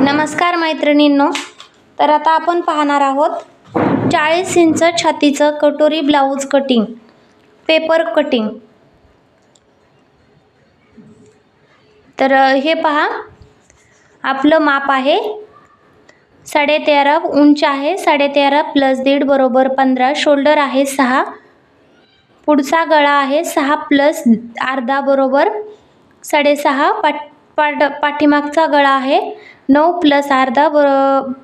नमस्कार मैत्रिणींनो, तर आता आपण पाहणार आहोत 40 इंच छातीचं कटोरी ब्लाऊज कटिंग, पेपर कटिंग। तर हे पहा, आपलं माप आहे 13.5 उंच आहे, 13.5 + 1.5 बरोबर 15, शोल्डर आहे 6, पुढचा गळा आहे 6 + अर्धा बरोबर 6.5, पाठीमागचा गळा आहे 9 + अर्धा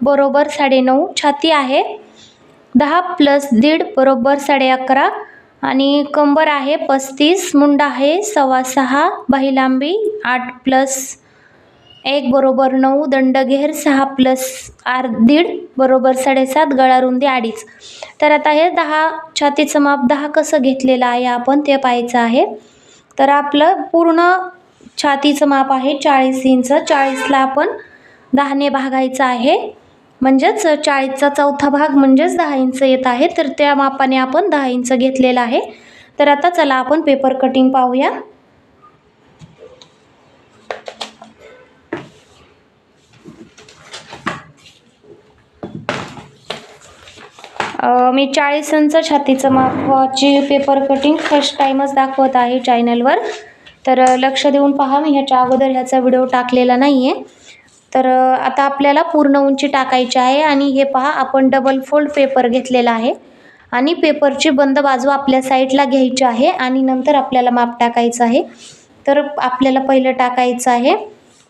बरोबर 9.5, छाती आहे 10 + 1.5 बरोबर 11.5 आणि कंबर आहे 35, मुंडा आहे 6.25, बाही लांबी 8 + 1 बरोबर 9, दंडघेर 6 + 1.5 बरोबर 7.5, गळा रुंदी 2.5। तर आता हे 10 छातीचं माप 10 कसं घेतलेलं आहे आपण ते पाहायचं आहे। तर आपलं पूर्ण छातीचं माप आहे 40 इंच, 40ला आपण 10 ने भागायचं आहे, म्हणजेच 40चा चौथा भाग म्हणजेच 10 इंच येत आहे। तर त्या मापाने आपण 10 इंच घेतलेलं आहे। तर आता चला आपण पेपर कटिंग पाहूया। मी 40 इंच छातीचं मापाची पेपर कटिंग फर्स्ट टाइमच दाखवत आहे चॅनलवर, तर लक्ष देऊन पहा। मी ह्याच्या अगोदर ह्याचा व्हिडिओ टाकलेला नाहीये। तर आता आपल्याला पूर्ण उंची टाकायची आहे आणि हे पहा, आपण डबल फोल्ड पेपर घेतलेला आहे आणि पेपरची बंद बाजू आपल्या साईडला घ्यायची आहे आणि नंतर आपल्याला माप टाकायचं आहे। तर आपल्याला पहिलं टाकायचं आहे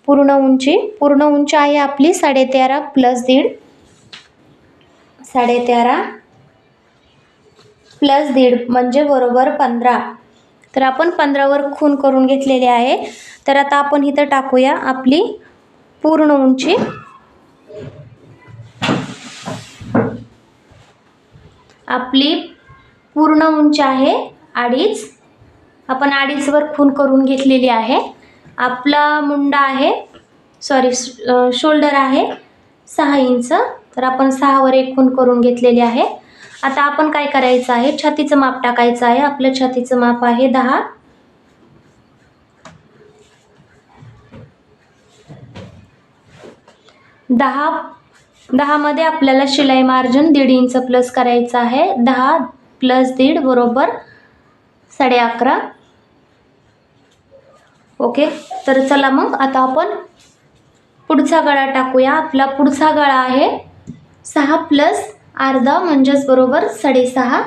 पूर्ण उंची। पूर्ण उंची आहे आपली 13.5 + 1.5, 13.5 + 1.5 म्हणजे बरोबर 15। तर आपण 15 वर खून करून घेतलेले आहे। तर आता आपण इथं टाकूया आपली पूर्ण उंची। आपली पूर्ण उंची आहे 2.5, आपण 2.5 वर खून करून घेतलेली आहे। आपला मुंडा आहे शोल्डर आहे 6 इंच, तर आपण 6 वर 1 खून करून घेतलेली आहे। आता आपण काय करायचं आहे, छातीचं माप टाकायचं आहे। आपलं छातीचं माप आहे 10, मध्ये आपल्याला शिलाई मार्जिन 1.5 इंच प्लस करायचं आहे। 10 + 1.5 बरोबर 11.5। ओके, तर चला मग आता आपण पुढचा गळा टाकूया। आपला पुढचा गळा आहे 6 + अर्धा म्हणजेच बरोबर 6.5।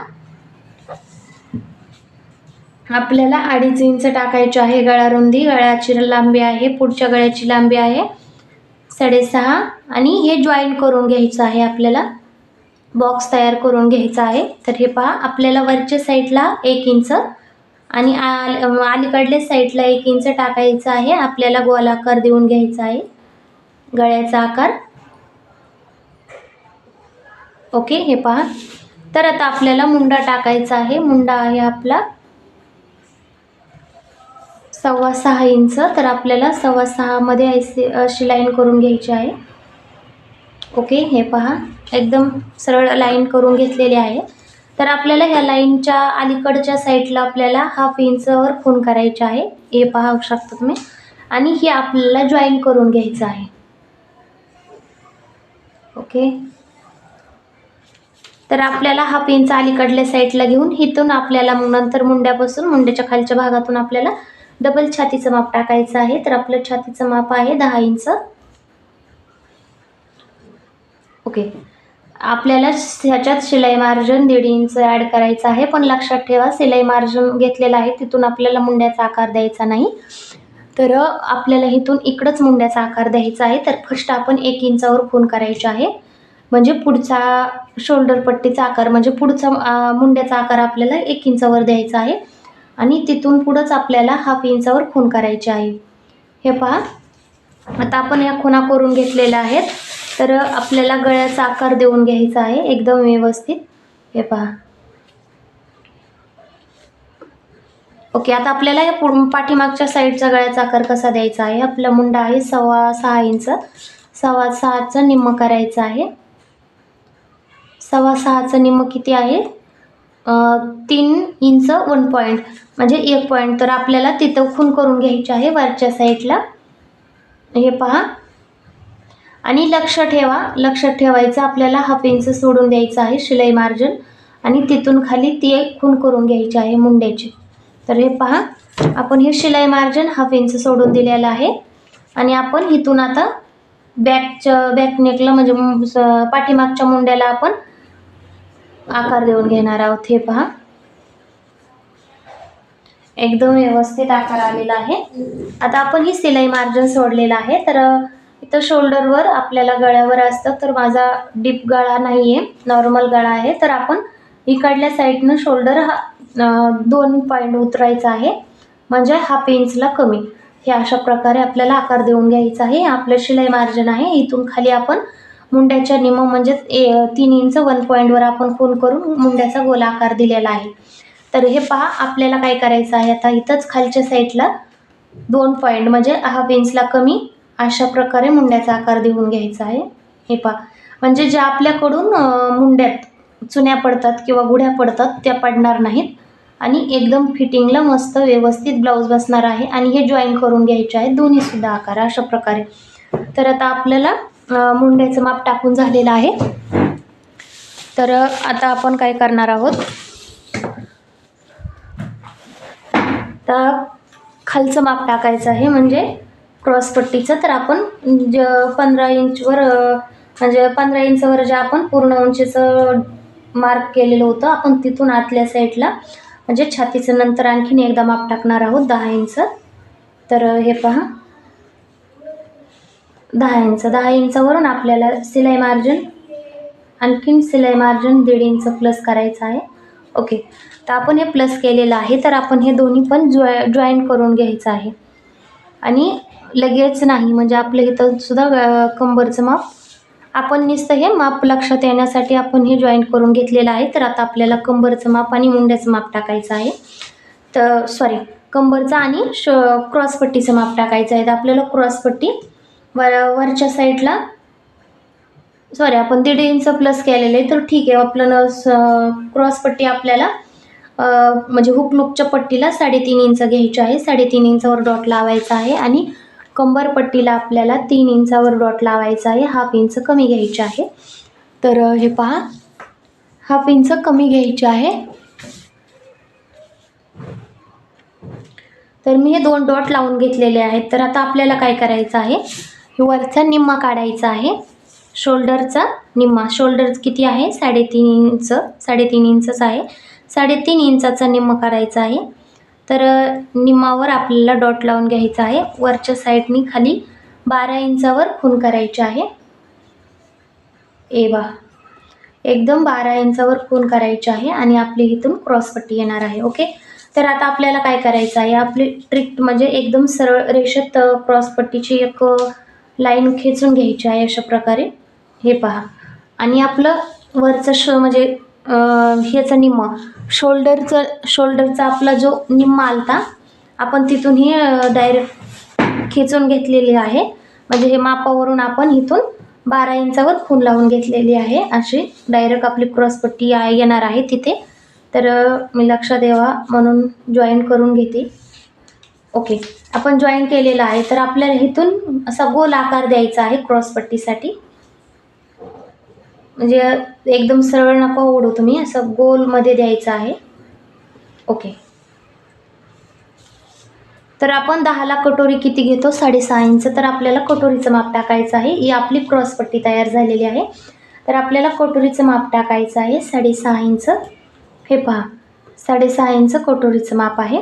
आपल्याला 2.5 इंच टाकायचे आहे गळा रुंदी। गळ्याची लांबी आहे, पुढच्या गळ्याची लांबी आहे 6.5 आणि हे जॉईन करून घ्यायचं आहे। आपल्याला बॉक्स तयार करून घ्यायचा आहे। तर हे पहा, आपल्याला वरच्या साईडला 1 इंच आणि अलीकडल्या साईडला 1 इंच टाकायचं आहे। आपल्याला गोलाकार देऊन घ्यायचा आहे गळ्याचा आकार। ओके, हे पहा। तर आता आपल्याला मुंडा टाकायचा आहे। मुंडा आहे आपला 6.25 इंच, तर आपल्याला 6.25 मध्ये अशी लाईन करून घ्यायची आहे। ओके, हे पहा, एकदम सरळ लाईन करून घेतलेली आहे। तर आपल्याला ह्या लाईनच्या अलीकडच्या साईडला आपल्याला 1/2 इंच वर खून करायचे आहे, हे पाहू शकता तुम्ही, आणि हे आपल्याला जॉईन करून घ्यायचं आहे। ओके, तर आपल्याला 1/2 इंच अलीकडल्या साईडला घेऊन इथून आपल्याला नंतर मुंड्यापासून मुंड्याच्या खालच्या भागातून आपल्याला डबल छातीचं माप टाकायचं आहे। तर आपलं छातीचं माप आहे 10 इंच। ओके, आपल्याला ह्याच्यात शिलाई मार्जिन 1.5 इंच ॲड करायचं आहे, पण लक्षात ठेवा शिलाई मार्जिन घेतलेलं आहे तिथून आपल्याला मुंड्याचा आकार द्यायचा नाही। तर आपल्याला इथून इकडंच मुंड्याचा आकार द्यायचा आहे। तर फर्स्ट आपण 1 इंचावर खून करायचे आहे, म्हणजे पुढचा शोल्डर पट्टीचा आकार म्हणजे पुढचा मुंड्याचा आकार आपल्याला 1 इंचावर द्यायचा आहे आणि तिथून पुढंच आपल्याला 1/2 इंचावर खून करायचे आहे। हे पहा, आता आपण या खुणा करून घेतलेल्या आहेत। तर आपल्याला गळ्याचा आकार देऊन घ्यायचा आहे एकदम व्यवस्थित, हे पहा। ओके, आता आपल्याला या पाठीमागच्या साईडचा गळ्याचा आकार कसा द्यायचा आहे। आपला मुंडा आहे 6.25 इंच, 6.25चं निम्म करायचं आहे। 6.25चं निम्म किती आहे, 3 इंच 1 पॉईंट म्हणजे 1 पॉईंट। तर आपल्याला तिथं खून करून घ्यायची आहे वरच्या साईडला, हे पहा। आणि लक्षात ठेवायचं आपल्याला 1/2 इंच सोडून द्यायचं आहे शिलाई मार्जिन आणि तिथून खाली ती एक खूण करून घ्यायची आहे मुंड्याची. तर हे पहा, आपण हे शिलाई मार्जिन 1/2 इंच सोडून दिलेलं आहे आणि आपण इथून आता बॅक नेकला म्हणजे पाठीमागच्या मुंड्याला आपण आकार देऊन घेणार आहोत. हे पहा, एकदम व्यवस्थित आकार आलेला आहे. आता आपण ही शिलाई मार्जिन सोडलेलं आहे. तर इथं शोल्डरवर आपल्याला गळ्यावर असतं, तर माझा डीप गळा नाही आहे, नॉर्मल गळा आहे. तर आपण इकडल्या साईडनं शोल्डर 2 पॉईंट उतरायचा आहे, म्हणजे 1/2 इंचला कमी. हे अशा प्रकारे आपल्याला आकार देऊन घ्यायचा आहे. आपलं शिलाई मार्जिन आहे. इथून खाली आपण मुंड्याच्या निम म्हणजे 3 इंच 1 पॉईंटवर आपण खूण करून मुंड्याचा गोल आकार दिलेला आहे. तर हे पहा, आपल्याला काय करायचं आहे, आता इथंच खालच्या साईडला 2 पॉईंट म्हणजे 1/2 इंचला कमी अशा प्रकारे मुंड्याचा आकार देऊन घ्यायचा आहे. हे पहा, म्हणजे ज्या आपल्याकडून मुंड्यात चुन्या पडतात किंवा गुढ्या पडतात त्या पडणार नाहीत आणि एकदम फिटिंगला मस्त व्यवस्थित ब्लाऊज बसणार आहे. आणि हे जॉईन करून घ्यायचे आहे दोन्हीसुद्धा आकार अशा प्रकारे. तर आता आपल्याला मुंड्याचं माप टाकून झालेलं आहे. तर आता आपण काय करणार आहोत, तर खालचं माप टाकायचं आहे म्हणजे क्रॉसपट्टीचं. तर आपण 15 इंचवर म्हणजे 15 इंचवर जे आपण पूर्ण उंचीचं मार्क केलेलं होतं, आपण तिथून आतल्या साईडला म्हणजे छातीचं नंतर आणखीन एकदा माप टाकणार आहोत 10 इंच. तर हे पहा, 10 इंचावरून आपल्याला शिलाई मार्जिन आणखीन शिलाई मार्जिन 1.5 इंच प्लस करायचं आहे. ओके, तर आपण हे प्लस केलेलं आहे. तर आपण हे दोन्ही पण जॉईंट करून घ्यायचं आहे आणि लगेच नाही, म्हणजे आपलं इथं सुद्धा कंबरचं माप आपण नुसतं हे माप लक्षात येण्यासाठी आपण हे जॉईंट करून घेतलेलं आहे. तर आता आपल्याला कंबरचं माप आणि मुंड्याचं माप टाकायचं आहे. तर सॉरी, कंबरचं आणि क्रॉसपट्टीचं माप टाकायचं आहे. तर आपल्याला क्रॉसपट्टी वरच्या साईडला सॉरी आपण 1.5 इंच प्लस केलेलं आहे. तर ठीक आहे, आपलं क्रॉसपट्टी आपल्याला म्हणजे हुकलूकच्या पट्टीला 3.5 इंच घ्यायची आहे. 3.5 इंचावर डॉट लावायचा आहे आणि कंबर पट्टीला आपल्याला 3 इंचावर डॉट लावायचा आहे. 1/2 इंच कमी घ्यायचे आहे. तर हे पहा, 1/2 इंच कमी घ्यायचे आहे. तर मी हे 2 डॉट लावून घेतलेले आहेत. तर आता आपल्याला काय करायचं आहे, वरचा निम्मा काढायचा आहे, शोल्डरचा निम्मा. शोल्डर किती आहे, 3.5 इंच, 3.5 इंचच आहे. 3.5 इंचाचा निम्मा काढायचा आहे. तर निम्मावर आपल्याला डॉट लावून घ्यायचा आहे. वरच्या साईडनी खाली 12 इंचावर खूण करायची आहे. एकदम 12 इंचावर खूण करायची आहे आणि आपली इथून क्रॉसपट्टी येणार आहे. ओके, तर आता आपल्याला काय करायचं आहे, आपली ट्रिक म्हणजे एकदम सरळ रेषेत क्रॉसपट्टीची एक लाईन खेचून घ्यायची आहे अशा प्रकारे. हे पहा, आणि आपलं वरचं म्हणजे ह्याचा निम्मा शोल्डरचा आपला जो निम्मा आलता आपण तिथून ही डायरेक्ट खेचून घेतलेली आहे. म्हणजे हे मापावरून आपण इथून 12 इंचावर खूण लावून घेतलेली आहे. अशी डायरेक्ट आपली क्रॉसपट्टी येणार आहे तिथे. तर मी लक्षात द्यावा म्हणून जॉईन करून घेते. ओके, आपण जॉईन केलेलं आहे. तर आपल्याला इथून असा गोल आकार द्यायचा आहे क्रॉसपट्टीसाठी. म्हणजे एकदम सरळ नको ओढू तुम्ही, असं गोलमध्ये द्यायचं आहे. ओके, तर आपण 10ला कटोरी किती घेतो, 6.5 इंच. तर आपल्याला कटोरीचं माप टाकायचं आहे. ही आपली क्रॉसपट्टी तयार झालेली आहे. तर आपल्याला कटोरीचं माप टाकायचं आहे 6.5 इंच. हे पहा, 6.5 इंच कटोरीचं माप आहे.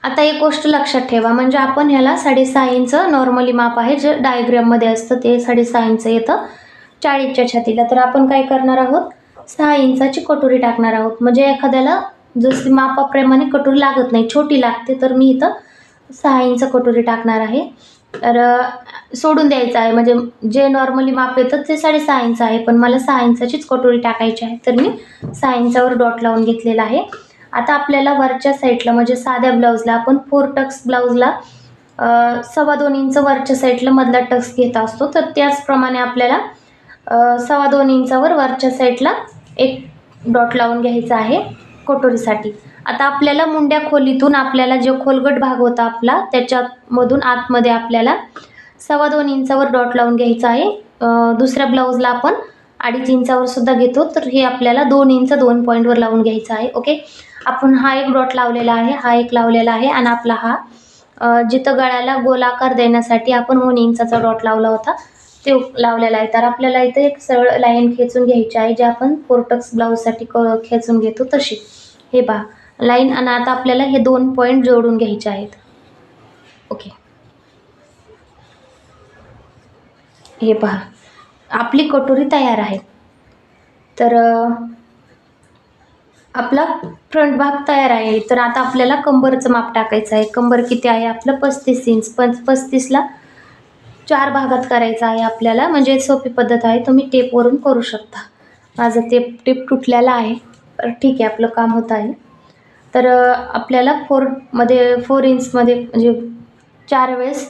आता एक गोष्ट लक्षात ठेवा, म्हणजे आपण ह्याला 6.5 इंच नॉर्मली माप आहे, जे डायग्राममध्ये असतं ते 6.5 इंच येतं 40च्या छातीला. तर आपण काय करणार आहोत, 6 इंचाची कटोरी टाकणार आहोत. म्हणजे एखाद्याला जशी मापाप्रमाणे कटोरी लागत नाही, छोटी लागते, तर मी इथं 6 इंच कटोरी टाकणार आहे. तर सोडून द्यायचं आहे, म्हणजे जे नॉर्मली माप येतं ते 6.5 इंच आहे, पण मला 6 इंचाचीच कटोरी टाकायची आहे. तर मी 6 इंचावर डॉट लावून घेतलेला आहे. आता आपल्याला वरच्या साईडला म्हणजे साध्या ब्लाऊजला आपण 4 टक्स ब्लाऊजला 2.25 इंच वरच्या साईडला मधला टक्स घेत असतो. तर त्याचप्रमाणे आपल्याला 2.25 इंचावर वरच्या साईडला एक डॉट लावून घ्यायचा आहे कटोरीसाठी. आता आपल्याला मुंड्या खोलीतून आपल्याला जो खोलगट भाग होता आपला त्याच्यामधून आतमध्ये आपल्याला 2.25 इंचावर डॉट लावून घ्यायचा आहे. दुसऱ्या ब्लाऊजला आपण 2.5 इंचावर सुद्धा घेतो, तर हे आपल्याला 2 इंच 2 पॉईंटवर लावून घ्यायचं आहे. ओके, आपण हा एक डॉट लावलेला आहे, हा एक लावलेला आहे आणि आपला हा जिथं गळ्याला गोलाकार देण्यासाठी आपण 1 इंचाचा डॉट लावला होता ते लावलेला आहे. तर आपल्याला इथे एक सरळ लाईन खेचून घ्यायची आहे, जे आपण फोरटक्स ब्लाऊजसाठी खेचून घेतो तशी. हे पहा लाईन, आणि आता आपल्याला हे 2 पॉईंट जोडून घ्यायचे आहेत. ओके, हे पहा आपली कटोरी तयार आहे. तर आपला फ्रंट भाग तयार आहे. तर आता आपल्याला कंबरचं माप टाकायचं आहे. कंबर किती आहे आपलं 35 इंच. 35ला 4 भागात करायचं आहे आपल्याला, म्हणजे सोपी पद्धत आहे, तुम्ही टेपवरून करू शकता. माझं टेप तुटलेला आहे, तर ठीक आहे, आपलं काम होत आहे. तर आपल्याला 4 इंचमध्ये म्हणजे 4 वेळेस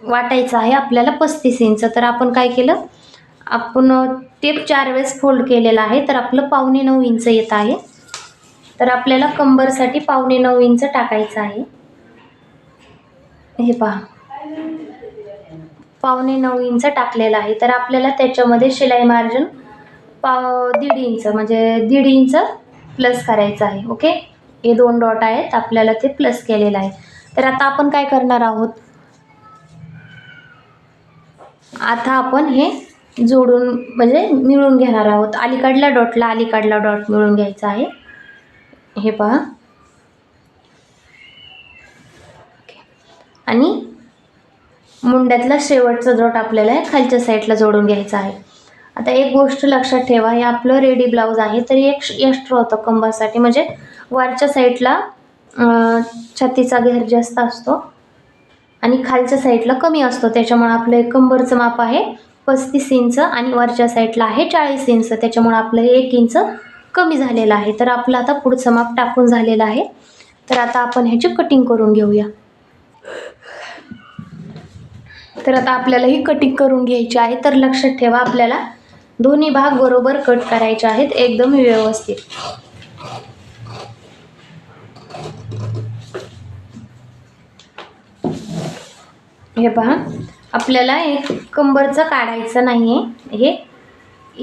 वाटायचं आहे आपल्याला 35 इंच. तर आपण काय केलं, आपण टेप 4 वेळेस फोल्ड केलेला आहे, तर आपलं 8.25 इंच येत आहे. तर आपल्याला कंबरसाठी 8.25 इंच टाकायचं आहे. हे पहा 8.25 इंच टाकलेलं आहे. तर आपल्याला त्याच्यामध्ये शिलाई मार्जिन 1.5 इंच म्हणजे 1.5 इंच प्लस करायचं आहे. ओके, हे 2 डॉट आहेत, आपल्याला ते प्लस केलेलं आहे. तर आता आपण काय करणार आहोत, आता आपण हे जोडून म्हणजे मिळून घेणार आहोत. अलीकडल्या डॉटला अलीकडला डॉट मिळून घ्यायचा आहे. हे पहा, आणि मुंड्यातला शेवटचा डॉट आपल्याला खालच्या साईडला जोडून घ्यायचा आहे. आता एक गोष्ट लक्षात ठेवा, हे आपलं रेडी ब्लाऊज आहे, तरी एक एक्स्ट्रा होतं कंबरसाठी, म्हणजे वरच्या साईडला छातीचा घेर जास्त असतो आणि खालच्या साईडला कमी असतो. त्याच्यामुळे आपलं कंबरचं माप आहे 35 इंच आणि वरच्या साईडला आहे 40 इंच. त्याच्यामुळे आपलं 1 इंच कमी झालेलं आहे. तर आपलं आता पुढचं माप टाकून झालेलं आहे. तर आता आपण ह्याची कटिंग करून घेऊया. तर आता आपल्याला ही कटिंग करून घ्यायची आहे. तर लक्षात ठेवा, आपल्याला दोन्ही भाग बरोबर कट करायचे आहेत, एकदम व्यवस्थित. हे पहा, आपल्याला एक कंबरचं काढायचं नाही आहे, हे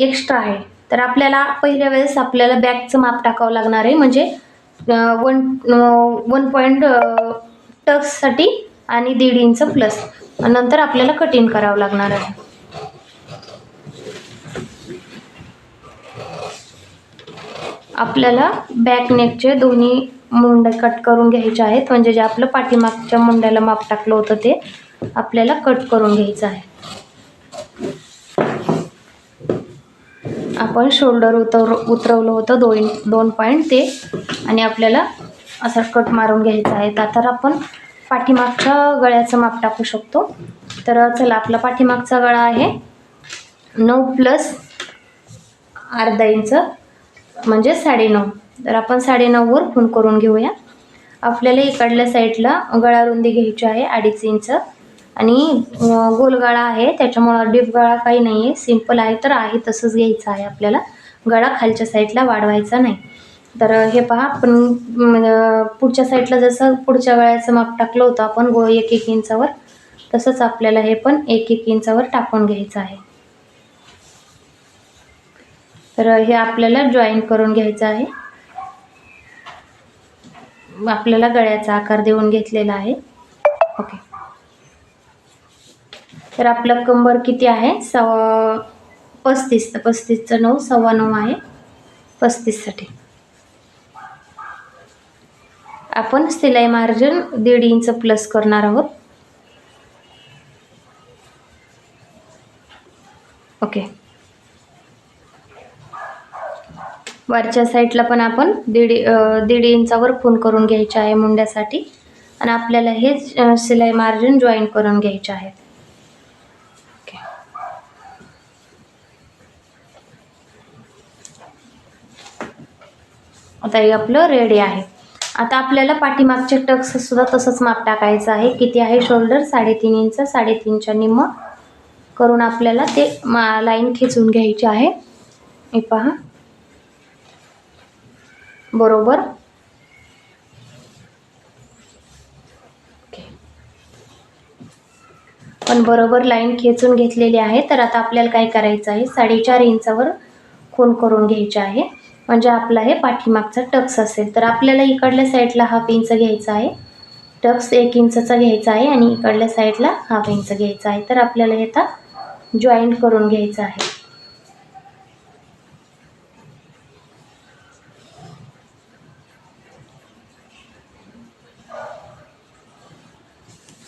एक्स्ट्रा आहे. तर आपल्याला पहिल्या वेळेस आपल्याला बॅकचं माप टाकावं लागणार आहे, म्हणजे 1 पॉईंट टक्ससाठी आणि 1.5 इंच प्लस. नंतर आपल्याला कटिंग करावं लागणार आहे. आपल्याला बॅक नेकचे दोन्ही मुंडे कट करून घ्यायचे आहेत, म्हणजे जे आपलं पाठीमागच्या मुंड्याला माप टाकलं होतं ते आपल्याला कट करून घ्यायचं आहे. आपण शोल्डर उतरवलं होतं 2 पॉईंट ते, आणि आपल्याला असं कट मारून घ्यायचं आहे. तर आपण पाठीमागच्या गळ्याचं माप टाकू शकतो. तर चला, आपला पाठीमागचा गळा आहे 9 प्लस अर्धा इंच म्हणजे 9.5. तर आपण 9.5 वर खूण करून घेऊया. आपल्याला इकडल्या साईडला गळा रुंदी घ्यायची आहे 2.5 इंच, आणि गोल गळा आहे, त्याच्यामुळं डीप गळा काही नाही आहे, सिंपल आहे, तर आहे तसंच घ्यायचं आहे. आपल्याला गळा खालच्या साईडला वाढवायचा नाही. तर हे पहा, आपण पुढच्या साईडला जसं पुढच्या गळ्याचं माप टाकलं होतं आपण 1-1 इंचावर, तसंच आपल्याला हे पण 1-1 इंचावर टाकून घ्यायचं आहे. तर हे आपल्याला जॉईन करून घ्यायचं आहे. आपल्याला गळ्याचा आकार देऊन घेतलेला आहे. ओके, तर आपलं कंबर किती आहे 35, तर 35चं 9, 9.25 आहे 35साठी. आपण सिलाई मार्जिन 1.5 इंच प्लस करणार आहोत. ओके, वरच्या साईडला पण आपण 1.5 इंचावर खूण करून घ्यायचे आहे मुंड्यासाठी, आणि आपल्याला हे सिलाई मार्जिन जॉईन करून घ्यायचे आहेत. ओके, आता हे आपलं रेडी आहे. आता आपल्याला पाठीमागचे टक्स सुद्धा तसंच माप टाकायचं आहे. किती आहे शोल्डर 3.5 इंच, 3.5च्या निम्म करून आपल्याला ते लाईन खेचून घ्यायची आहे. हे पहा, बरोबर. आपण बरोबर लाईन खेचून घेतलेली आहे. तर आता आपल्याला काय करायचं आहे, 4.5 इंचावर खूण करून घ्यायचे आहे, म्हणजे आपला हे पाठीमागचा टक्स असेल. तर आपल्याला इकडल्या साईडला 1/2 इंच घ्यायचा आहे, टक्स 1 इंचचा घ्यायचा आहे आणि इकडल्या साईडला 1/2 इंच घ्यायचा आहे. तर आपल्याला हे आता जॉईंट करून घ्यायचं आहे.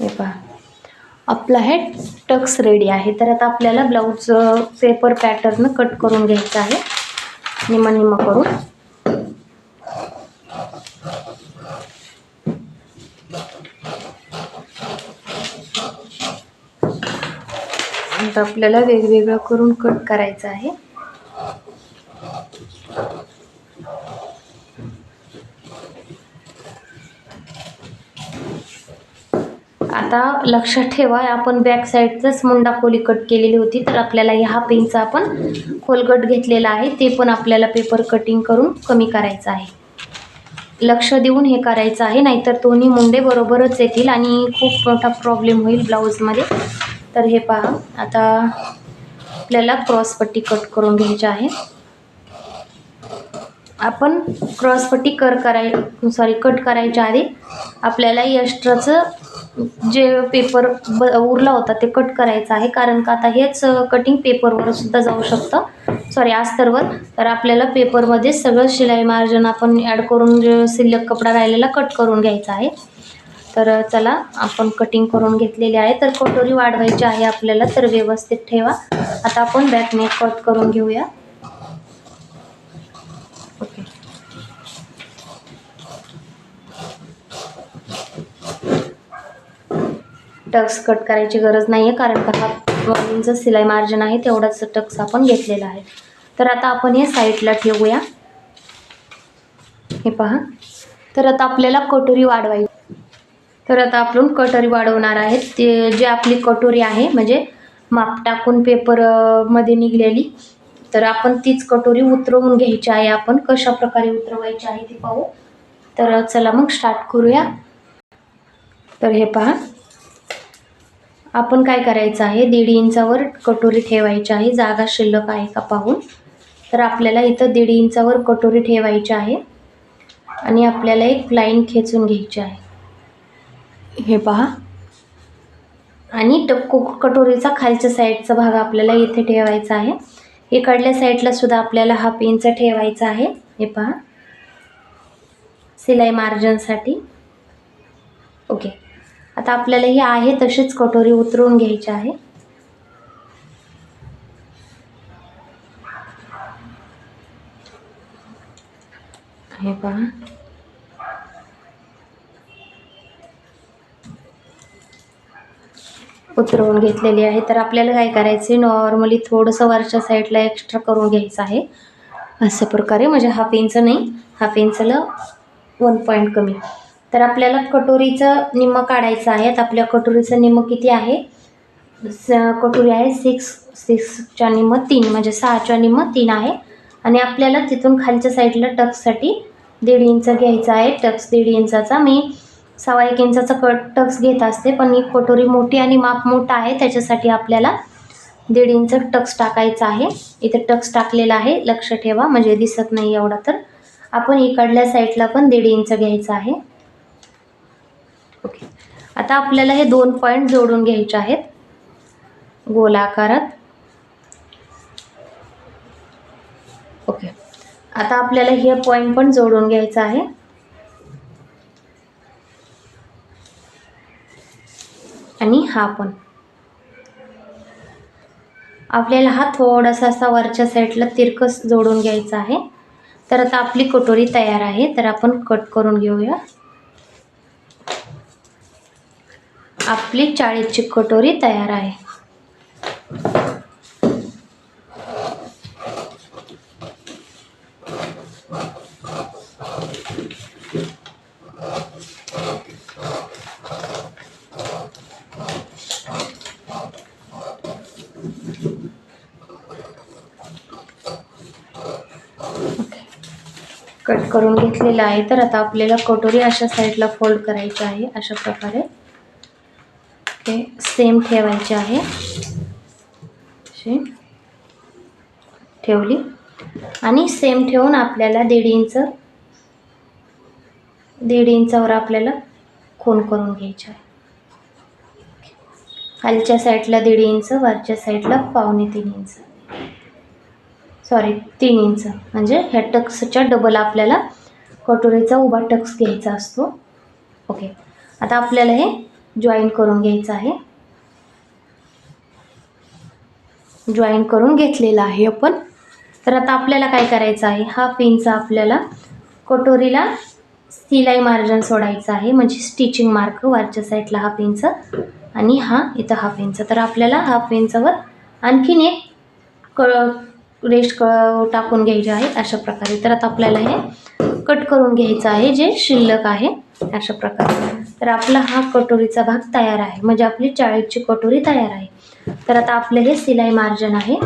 हे पहा, आपला हे टक्स रेडी आहे. तर आता आपल्याला ब्लाऊज पेपर पॅटर्न कट करून घ्यायचं आहे, निम करून. आता आपल्याला वेगवेगळं करून कट करायचं आहे. आता लक्षात ठेवा, आपण बॅक साईडचंच मुंडा खोली कट केलेली होती. तर आपल्याला 1/2 इंच आपण खोलगट घेतलेला आहे, ते पण आपल्याला पेपर कटिंग करून कमी करायचं आहे. लक्ष देऊन हे करायचं आहे, नाहीतर दोन्ही मुंडे बरोबरच येतील आणि खूप मोठा प्रॉब्लेम होईल ब्लाऊजमध्ये. तर हे पहा, आता आपल्याला क्रॉसपट्टी कट करून घ्यायची आहे. आपण क्रॉसपट्टी कट करायच्या आधी आपल्याला एक्स्ट्राचं जे पेपर उरला होता ते कट करायचं आहे, कारण का आता हेच कटिंग पेपरवर सुद्धा जाऊ शकतं, अस्तरवर. तर आपल्याला पेपरमध्ये सगळं शिलाई मार्जिन आपण ॲड करून जे शिल्लक कपडा राहिलेला कट करून घ्यायचा आहे. तर चला, आपण कटिंग करून घेतलेली आहे. तर कटोरी वाढवायची आहे आपल्याला, तर व्यवस्थित ठेवा. आता आपण बॅक नेक कट करून घेऊया. ओके, टक्स कट करायची गरज नाही आहे, कारण का 1 इंच शिलाई मार्जिन आहे, तेवढाच टक्स आपण घेतलेला आहे. तर आता आपण हे साईडला ठेवूया. हे पहा, तर आता आपल्याला कटोरी वाढवायची. तर आता आपण कटोरी वाढवणार आहे. ते जे आपली कटोरी आहे, म्हणजे माप टाकून पेपर मध्ये निघलेली, तर आपण तीच कटोरी उतरवून घ्यायची आहे. आपण कशा प्रकारे उतरवायची आहे ते पाहू. तर चला मग स्टार्ट करूया. तर हे पहा, आपण काय करायचं आहे, 1.5 इंचावर कटोरी ठेवायची आहे, जागा शिल्लक आहे का पाहून. तर आपल्याला इथं 1.5 इंचावर कटोरी ठेवायची आहे आणि आपल्याला एक लाईन खेचून घ्यायची आहे. हे पहा, आणि कटोरीचा खालच्या साईडचा भाग आपल्याला इथे ठेवायचा आहे. इकडल्या साईडला सुद्धा आपल्याला 1/2 इंच ठेवायचा आहे. हे पहा, शिलाई मार्जिनसाठी. ओके, आता आपल्याला ही आहे तशीच कटोरी उतरवून घ्यायची आहे. हे पहा, उतरवून घेतलेली आहे. तर आपल्याला काय करायचं आहे, नॉर्मली थोडंसं वरच्या साईडला एक्स्ट्रा करून घ्यायचं आहे, अशा प्रकारे. म्हणजे 1/2 इंच नाही, 1/2 इंचला 1 पॉईंट कमी. तर आपल्याला कटोरीचं निम्म काढायचं आहे. आता आपल्या कटोरीचं निम्म किती आहे, कटोरी आहे 6च्या निम्म 3, म्हणजे 6च्या निम्म 3 आहे. आणि आपल्याला तिथून खालच्या साईडला टक्ससाठी 1.5 इंच घ्यायचा आहे. टक्स 1.5 इंचाचा, मी 1.25 इंचाचा टक्स घेत असते, पण ही कटोरी मोठी आणि माप मोठा आहे, त्याच्यासाठी आपल्याला 1.5 इंच टक्स टाकायचा आहे. इथे टक्स टाकलेला आहे, लक्ष ठेवा, म्हणजे दिसत नाही एवढा. तर आपण इकडल्या साईडला पण 1.5 इंच घ्यायचा आहे. ओके, आता आपल्याला हे 2 पॉईंट जोडून घ्यायचे आहेत गोलाकारात. ओके, आता आपल्याला हे पॉईंट पण जोडून घ्यायचा आहे. आणि हा पण आपल्याला हा थोडासा असा वरच्या साईडला तिरकस जोडून घ्यायचा आहे. तर आता आपली कटोरी तयार आहे. तर आपण कट करून घेऊया. आपली 40ची कटोरी तयार आहे. कट करून घेतलेला आहे. तर आता आपल्याला कटोरी अशा साईडला फोल्ड करायची आहे, अशा प्रकारे. ते सेम ठेवायचे आहे. अशी ठेवली आणि सेम ठेवून आपल्याला 1.5 इंचावर आपल्याला खूण करून घ्यायची आहे. खालच्या साईडला 1.5 इंच, वरच्या साईडला 2.25 इंच, सॉरी 3 इंच, म्हणजे ह्या टक्सच्या डबल आपल्याला कटोरीचा उभा टक्स घ्यायचा असतो. ओके, आता आपल्याला हे जॉईन करून घ्यायचं आहे. जॉईन करून घेतलेला आहे आपण. तर आता आपल्याला काय करायचं आहे, 1/2 इंच आपल्याला कटोरीला सिलाई मार्जिन सोडायचं आहे, म्हणजे स्टिचिंग मार्क वरच्या साईडला 1/2 इंच आणि हा इथं 1/2 इंच. तर आपल्याला 1/2 इंचावर आणखीन एक रेस्ट टाकून घ्यायचे आहे अशा प्रकारे. तर आता आपल्याला हे कट करून घ्यायचं आहे जे शिल्लक आहे अशा प्रकारे. तर आपला हा कटोरीचा भाग तयार आहे, म्हणजे आपली 40ची कटोरी तयार आहे. तर आता आपलं हे सिलाई मार्जिन आहे.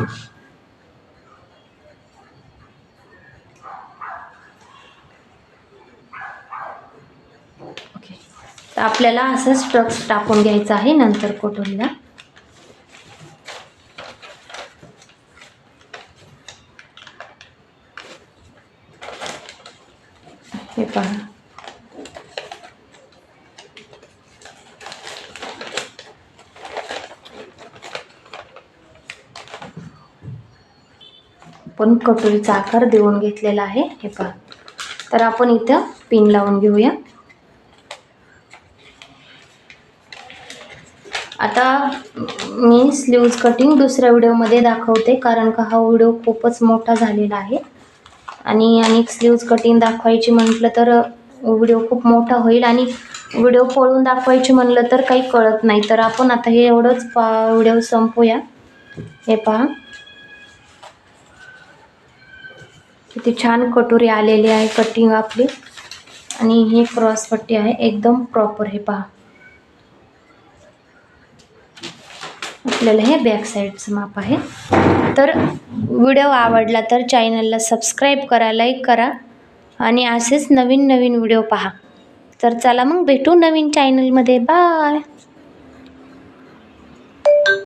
ओके, तर आपल्याला असंच टक्स टाकून घ्यायचं आहे नंतर कटोरीला. हे पहा, आपण कटोरीचा आकार देऊन घेतलेला आहे. हे पहा, तर आपण इथं पिन लावून घेऊया. आता मी स्लीव्ज कटिंग दुसऱ्या व्हिडिओमध्ये दाखवते, कारण का हा व्हिडिओ खूपच मोठा झालेला आहे आणि स्लीव्ज कटिंग दाखवायची म्हटलं तर व्हिडिओ खूप मोठा होईल आणि व्हिडिओ पळून दाखवायची म्हणलं तर काही कळत नाही. तर आपण आता हे एवढंच व्हिडिओ संपवूया. हे पहा, किती छान कटोरी आलेली आहे कटिंग आपली, आणि ही क्रॉस पट्टी आहे एकदम प्रॉपर. हे पहा, आपल्याला हे बॅक साईडचं माप आहे. तर व्हिडिओ आवडला तर चॅनलला सबस्क्राईब करा, लाईक करा आणि असेच नवीन व्हिडिओ पहा. तर चला मग भेटू नवीन चॅनलमध्ये. बाय.